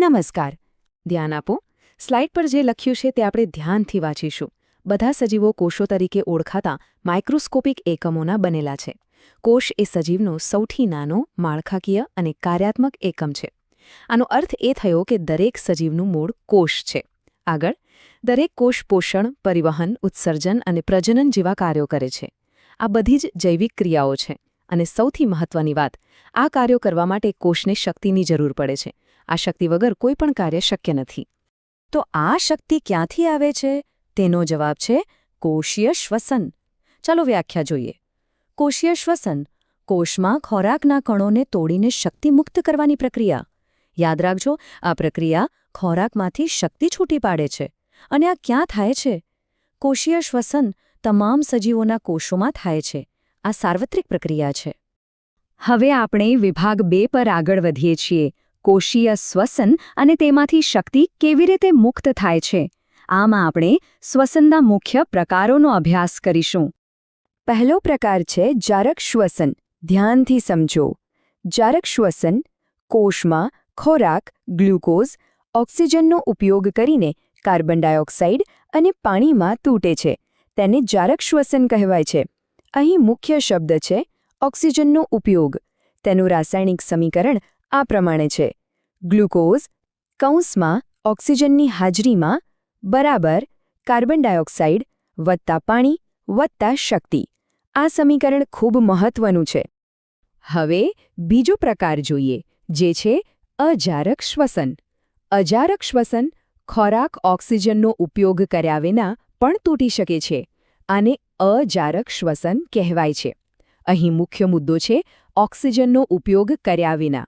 નમસ્કાર. ધ્યાન આપો. સ્લાઇડ પર જે લખ્યું છે તે આપણે ધ્યાનથી વાંચીશું. બધા સજીવો કોષો તરીકે ઓળખાતા માઇક્રોસ્કોપિક એકમોના બનેલા છે. કોષ એ સજીવનો સૌથી નાનો, માળખાકીય અને કાર્યાત્મક એકમ છે. આનો અર્થ એ થયો કે દરેક સજીવનું મૂળ કોષ છે. આગળ, દરેક કોષ પોષણ, પરિવહન, ઉત્સર્જન અને પ્રજનન જેવા કાર્યો કરે છે. આ બધી જ જૈવિક ક્રિયાઓ છે. અને સૌથી મહત્વની વાત, આ કાર્યો કરવા માટે કોષને શક્તિની જરૂર પડે છે. આ શક્તિ વગર કોઈ પણ કાર્ય શક્ય નથી. તો આ શક્તિ ક્યાંથી આવે છે? તેનો જવાબ છે કોષીય શ્વસન. ચાલો વ્યાખ્યા જોઈએ. કોષીય શ્વસન કોષમાં ખોરાકના કણોને તોડીને શક્તિ મુક્ત કરવાની પ્રક્રિયા. યાદ રાખજો, આ પ્રક્રિયા ખોરાકમાંથી શક્તિ છૂટી પાડે છે. અને આ ક્યાં થાય છે? કોષીય શ્વસન તમામ સજીવોના કોષોમાં થાય છે. આ સાર્વત્રિક પ્રક્રિયા છે. હવે આપણે વિભાગ 2 પર આગળ વધીએ છીએ. કોષીય શ્વસન અને તેમાંથી શક્તિ કેવી રીતે મુક્ત થાય છે. આમાં આપણે શ્વસનના મુખ્ય પ્રકારોનો અભ્યાસ કરીશું. પહેલો પ્રકાર છે જારક શ્વસન. ધ્યાનથી સમજો. જારક શ્વસન કોષમાં ખોરાક, ગ્લુકોઝ, ઓક્સિજનનો ઉપયોગ કરીને કાર્બન ડાયોક્સાઇડ અને પાણીમાં તૂટે છે. તેને જારક શ્વસન કહેવાય છે. અહીં મુખ્ય શબ્દ છે ઓક્સિજનનો ઉપયોગ. તેનું રાસાયણિક સમીકરણ આ પ્રમાણે છે: ગ્લુકોઝ કૌંસમાં ઓક્સિજનની હાજરીમાં બરાબર કાર્બન ડાયોક્સાઇડ વત્તા પાણી વત્તા શક્તિ. આ સમીકરણ ખૂબ મહત્વનું છે. હવે બીજો પ્રકાર જોઈએ, જે છે અજારક શ્વસન. અજારક શ્વસન ખોરાક ઓક્સિજનનો ઉપયોગ કર્યા વિના પણ તૂટી શકે છે. આને અજારક શ્વસન કહેવાય છે. અહીં મુખ્ય મુદ્દો છે ઓક્સિજનનો ઉપયોગ કર્યા વિના.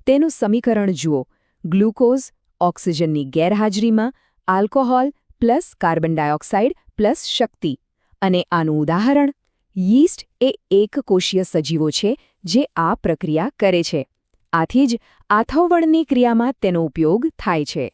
તેનું સમીકરણ જુઓ: ગ્લુકોઝ ઓક્સિજનની ગેરહાજરીમાં, alcohol plus carbon dioxide plus શક્તિ. અને આનું ઉદાહરણ યીસ્ટ એ એકકોષીય સજીવો છે જે આ પ્રક્રિયા કરે છે. આથી જ આથવળની ક્રિયામાં તેનો ઉપયોગ થાય છે.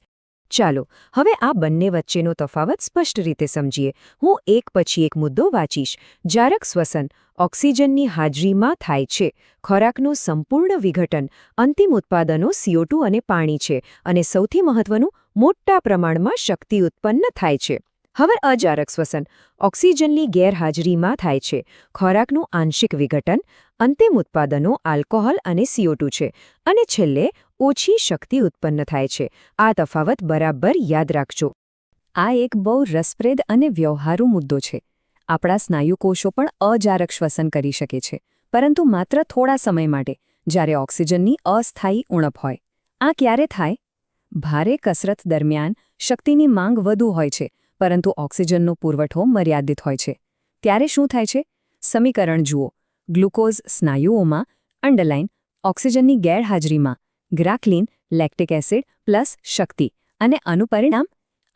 ચાલો હવે આ બંને વચ્ચેનો તફાવત સ્પષ્ટ રીતે સમજીએ. હું એક પછી એક મુદ્દો વાંચીશ. જારક શ્વસન ઓક્સિજનની હાજરીમાં થાય છે. ખોરાકનું સંપૂર્ણ વિઘટન, અંતિમ ઉત્પાદનો CO2 અને પાણી છે. અને સૌથી મહત્વનું, મોટા પ્રમાણમાં શક્તિ ઉત્પન્ન થાય છે. હવે અજારક શ્વસન ઓક્સિજનની ગેરહાજરીમાં થાય છે. ખોરાકનું આંશિક વિઘટન, અંતિમ ઉત્પાદનો આલ્કોહોલ અને CO2 છે. અને છેલ્લે ઓછી શક્તિ ઉત્પન્ન થાય છે. આ તફાવત બરાબર યાદ રાખજો. આ એક બહુ રસપ્રદ અને વ્યવહારુ મુદ્દો છે. આપણા સ્નાયુકોષો પણ અજારક શ્વસન કરી શકે છે, પરંતુ માત્ર થોડા સમય માટે, જ્યારે ઓક્સિજનની અસ્થાયી ઉણપ હોય. આ ક્યારે થાય? ભારે કસરત દરમિયાન શક્તિની માંગ વધુ હોય છે, પરંતુ ઓક્સિજનનો પુરવઠો મર્યાદિત હોય છે. ત્યારે શું થાય છે? સમીકરણ જુઓ. ગ્લુકોઝ સ્નાયુઓમાં, અંડરલાઇન, ઓક્સિજનની ગેરહાજરીમાં, ગ્રાક્લિન લેક્ટિક એસિડ પ્લસ શક્તિ. અને આનું પરિણામ?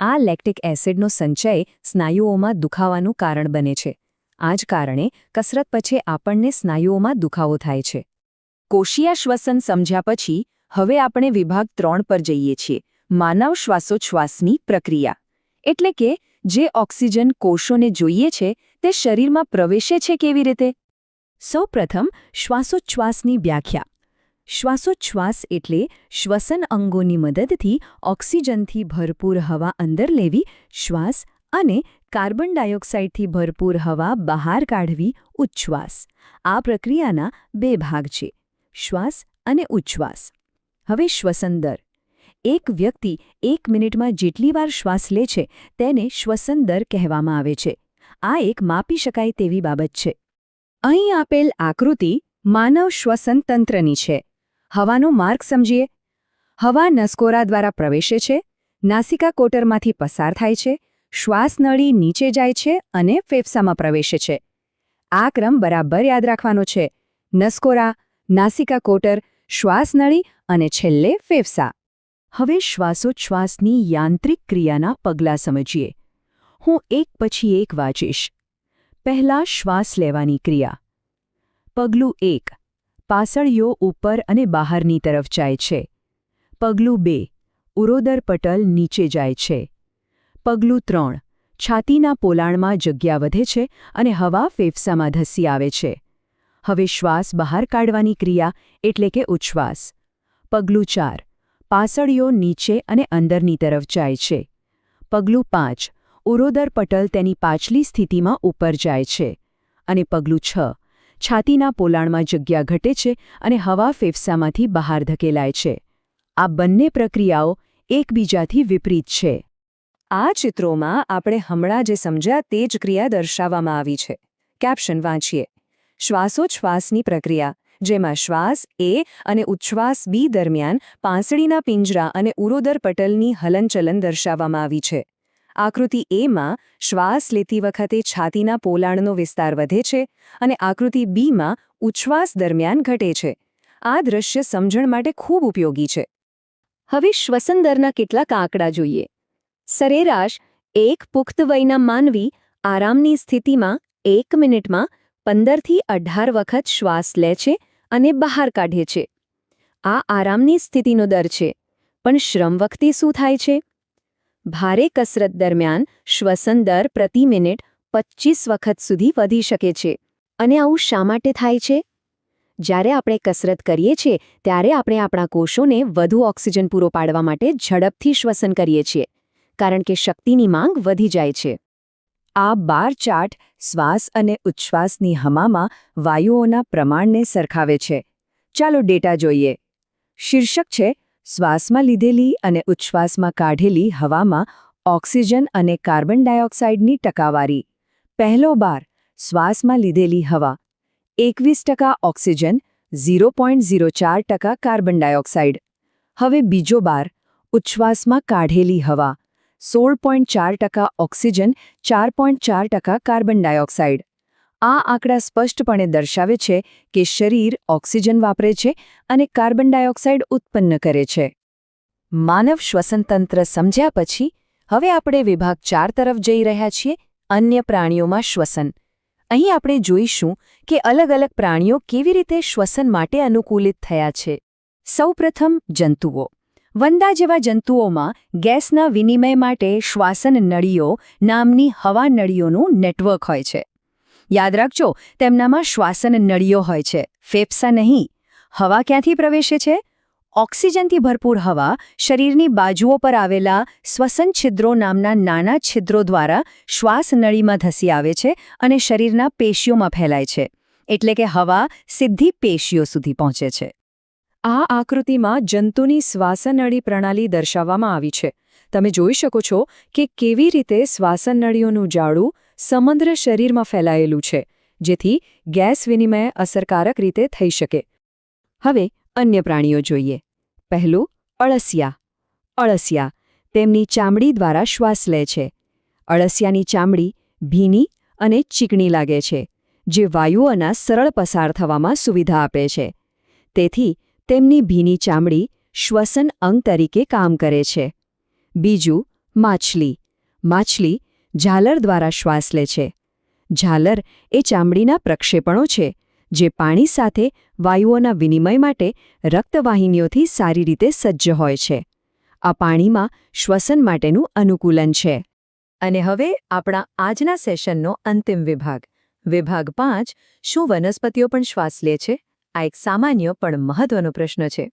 આ લેક્ટિક એસિડનો સંચય સ્નાયુઓમાં દુખાવાનું કારણ બને છે. આ જ કારણે કસરત પછી આપણને સ્નાયુઓમાં દુખાવો થાય છે. કોષીય શ્વસન સમજ્યા પછી હવે આપણે વિભાગ 3 પર જઈએ છીએ. માનવ શ્વાસોચ્છ્વાસની પ્રક્રિયા. એટલે કે જે ઓક્સિજન કોષોને જોઈએ છે તે શરીરમાં પ્રવેશે છે કેવી રીતે? સૌપ્રથમ શ્વાસોચ્છ્વાસની વ્યાખ્યા. શ્વાસોચ્છ્વાસ એટલે શ્વસન અંગોની મદદથી ઓક્સિજનથી ભરપૂર હવા અંદર લેવી, શ્વાસ, અને કાર્બન ડાયોક્સાઇડથી ભરપૂર હવા બહાર કાઢવી, ઉચ્છ્વાસ. આ પ્રક્રિયાના 2 ભાગ છે: શ્વાસ અને ઉચ્છ્વાસ. હવે શ્વસન દર. એક વ્યક્તિ 1 મિનિટમાં જેટલી વાર શ્વાસ લે છે તેને શ્વસન દર કહેવામાં આવે છે. આ એક માપી શકાય તેવી બાબત છે. અહીં આપેલ આકૃતિ માનવ શ્વસન તંત્રની છે. હવાનો માર્ગ સમજીએ. હવા નસકોરા દ્વારા પ્રવેશે છે, નાસિકા કોટરમાંથી પસાર થાય છે, શ્વાસનળી નીચે જાય છે અને ફેફસામાં પ્રવેશે છે. આ ક્રમ બરાબર યાદ રાખવાનો છે: નસકોરા, નાસિકા કોટર, શ્વાસનળી અને છેલ્લે ફેફસા. હવે શ્વાસોચ્છ્વાસની યાંત્રિક ક્રિયાના પગલાં સમજીએ. હું એક પછી એક વાંચીશ. પહેલા શ્વાસ લેવાની ક્રિયા. પગલું 1. પાસળીઓ ઉપર અને બહારની તરફ જાય છે. પગલું 2. ઉરોદર પટલ નીચે જાય છે. પગલું 3. છાતીના પોલાણમાં જગ્યા વધે છે અને હવા ફેફસામાં ધસી આવે છે. હવે શ્વાસ બહાર કાઢવાની ક્રિયા એટલે કે ઉચ્છ્વાસ. પગલું 4. પાસળીઓ નીચે અને અંદરની તરફ જાય છે. પગલું 5 ઉરોદર પટલ તેની પાછલી સ્થિતિમાં ઉપર જાય છે. અને પગલું 6 છાતીના પોલાણમાં જગ્યા ઘટે છે અને હવા ફેફસામાંથી બહાર ધકેલાય છે. આ બંને પ્રક્રિયાઓ એકબીજાથી વિપરીત છે. આ ચિત્રોમાં આપણે હમણાં જે સમજ્યા તે જ ક્રિયા દર્શાવવામાં આવી છે. કેપ્શન વાંચીએ. શ્વાસોચ્છ્વાસની પ્રક્રિયા, જેમાં શ્વાસ એ અને ઉચ્છ્વાસ બી દરમિયાન પાંસળીના પિંજરા અને ઉરોદર પટલની હલનચલન દર્શાવવામાં આવી છે. આકૃતિ એમાં શ્વાસ લેતી વખતે છાતીના પોલાણનો વિસ્તાર વધે છે અને આકૃતિ બીમાં ઉચ્છ્વાસ દરમિયાન ઘટે છે. આ દ્રશ્ય સમજણ માટે ખૂબ ઉપયોગી છે. હવે શ્વસન દરના કેટલાક આંકડા જોઈએ. સરેરાશ એક પુખ્ત વયના માનવી આરામની સ્થિતિમાં 1 મિનિટમાં 15 થી 18 વખત શ્વાસ લે છે અને બહાર કાઢે છે. આ આરામની સ્થિતિનો દર છે. પણ શ્રમ વખતે શું થાય છે? ભારે કસરત દરમિયાન શ્વસન દર પ્રતિ મિનિટ 25 વખત સુધી વધી શકે છે. અને આવું શા માટે થાય છે? જ્યારે આપણે કસરત કરીએ છીએ ત્યારે આપણે આપણા કોષોને વધુ ઓક્સિજન પૂરો પાડવા માટે ઝડપથી શ્વસન કરીએ છીએ, કારણ કે શક્તિની માંગ વધી જાય છે. આ બાર ચાર્ટ શ્વાસ અને ઉચ્છ્વાસની હમામાં વાયુઓના પ્રમાણને સરખાવે છે. ચાલો ડેટા જોઈએ. શીર્ષક છે શ્વાસમાં લીધેલી અને ઉચ્છ્વાસમાં કાઢેલી હવામાં ઓક્સિજન અને કાર્બન ડાયોક્સાઇડની ટકાવારી. પહેલો બાર શ્વાસમાં લીધેલી હવા 21% ઓક્સિજન, 0.04% કાર્બન ડાયોક્સાઇડ. હવે બીજો બાર ઉચ્છ્વાસમાં કાઢેલી હવા 16.4% ઓક્સિજન, 4.4% કાર્બન ડાયોક્સાઇડ. આ આંકડા સ્પષ્ટપણે દર્શાવે છે કે શરીર ઓક્સિજન વાપરે છે અને કાર્બન ડાયોક્સાઇડ ઉત્પન્ન કરે છે. માનવ શ્વસનતંત્ર સમજ્યા પછી હવે આપણે વિભાગ 4 તરફ જઈ રહ્યા છીએ, અન્ય પ્રાણીઓમાં શ્વસન. અહીં આપણે જોઈશું કે અલગ અલગ પ્રાણીઓ કેવી રીતે શ્વસન માટે અનુકૂલિત થયા છે. સૌપ્રથમ જંતુઓ. વંદા જેવા જંતુઓમાં ગેસના વિનિમય માટે શ્વાસન નળીઓ નામની હવા નળીઓનું નેટવર્ક હોય છે. યાદ રાખજો, તેમનામાં શ્વાસન નળીઓ હોય છે, ફેફસા નહીં. હવા ક્યાંથી પ્રવેશે છે? ઓક્સિજનથી ભરપૂર હવા શરીરની બાજુઓ પર આવેલા શ્વસન છિદ્રો નામના નાના છિદ્રો દ્વારા શ્વાસ નળીમાં ધસી આવે છે અને શરીરના પેશીઓમાં ફેલાય છે. એટલે કે હવા સીધી પેશીઓ સુધી પહોંચે છે. આ આકૃતિમાં જંતુની શ્વાસનળી પ્રણાલી દર્શાવવામાં આવી છે. તમે જોઈ શકો છો કે કેવી રીતે શ્વાસનળીઓનું જાળું સમગ્ર શરીરમાં ફેલાયેલું છે, જેથી ગેસ વિનિમય અસરકારક રીતે થઈ શકે. હવે અન્ય પ્રાણીઓ જોઈએ. પહેલું અળસિયા. અળસિયા તેમની ચામડી દ્વારા શ્વાસ લે છે. અળસિયાની ચામડી ભીની અને ચીકણી લાગે છે, જે વાયુઓના સરળ પસાર થવામાં સુવિધા આપે છે. તેથી તેમની ભીની ચામડી શ્વસન અંગ તરીકે કામ કરે છે. બીજું માછલી. માછલી ઝાલર દ્વારા શ્વાસ લે છે. ઝાલર એ ચામડીના પ્રક્ષેપણો છે, જે પાણી સાથે વાયુઓના વિનિમય માટે રક્તવાહિનીઓથી સારી રીતે સજ્જ હોય છે. આ પાણીમાં શ્વસન માટેનું અનુકૂલન છે. અને હવે આપણા આજના સેશનનો અંતિમ વિભાગ, વિભાગ 5. શું વનસ્પતિઓ પણ શ્વાસ લે છે? આ એક સામાન્ય પણ મહત્વનો પ્રશ્ન છે.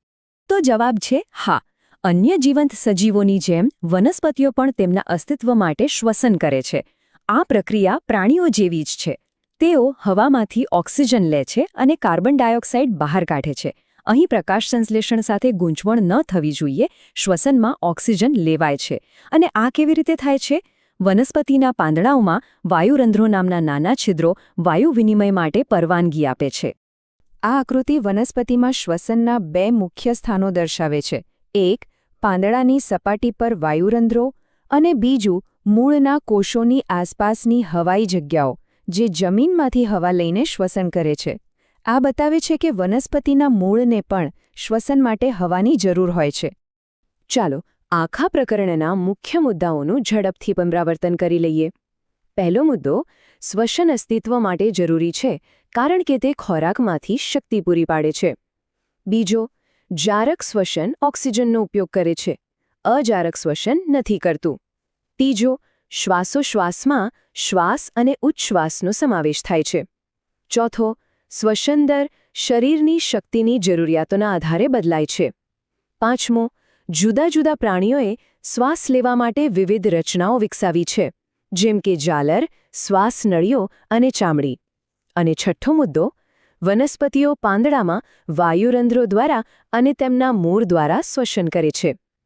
તો જવાબ છે હા. અન્ય જીવંત સજીવોની જેમ વનસ્પતિઓ પણ તેમના અસ્તિત્વ માટે શ્વસન કરે છે. આ પ્રક્રિયા પ્રાણીઓ જેવી જ છે. તેઓ હવામાંથી ઓક્સિજન લે છે અને કાર્બન ડાયોક્સાઇડ બહાર કાઢે છે. અહીં પ્રકાશ સંશ્લેષણ સાથે ગૂંચવણ ન થવી જોઈએ. શ્વસનમાં ઓક્સિજન લેવાય છે. અને આ કેવી રીતે થાય છે? વનસ્પતિના પાંદડાઓમાં વાયુરંધ્રો નામના નાના છિદ્રો વાયુ વિનિમય માટે પરવાનગી આપે છે. આ આકૃતિ વનસ્પતિમાં શ્વસનના 2 મુખ્ય સ્થાનો દર્શાવે છે. એક પાંદડાની સપાટી પર વાયુરંધ્રો અને બીજું મૂળના કોષોની આસપાસની હવાઈ જગ્યાઓ, જે જમીનમાંથી હવા લઈને શ્વસન કરે છે. આ બતાવે છે કે વનસ્પતિના મૂળને પણ શ્વસન માટે હવાની જરૂર હોય છે. ચાલો આખા પ્રકરણના મુખ્ય મુદ્દાઓનું ઝડપથી પુનરાવર્તન કરી લઈએ. પહેલો મુદ્દો, શ્વસન અસ્તિત્વ માટે જરૂરી છે કારણ કે તે ખોરાકમાંથી શક્તિ પૂરી પાડે છે. બીજો, જારક શ્વસન ઓક્સિજનનો ઉપયોગ કરે છે, અજારક શ્વસન નથી કરતું. ત્રીજો, શ્વાસોશ્વાસમાં શ્વાસ અને ઉચ્છ્વાસનો સમાવેશ થાય છે. ચોથો, શ્વસન દર શરીરની શક્તિની જરૂરિયાતોના આધારે બદલાય છે. પાંચમો, જુદા જુદા પ્રાણીઓએ શ્વાસ લેવા માટે વિવિધ રચનાઓ વિકસાવી છે, જેમ કે ઝાલર, શ્વાસ નળીઓ અને ચામડી. અને છઠ્ઠો મુદ્દો, વનસ્પતિઓ પાંદડામાં વાયુરંધ્રો દ્વારા અને તેમના મૂળ દ્વારા શ્વસન કરે છે.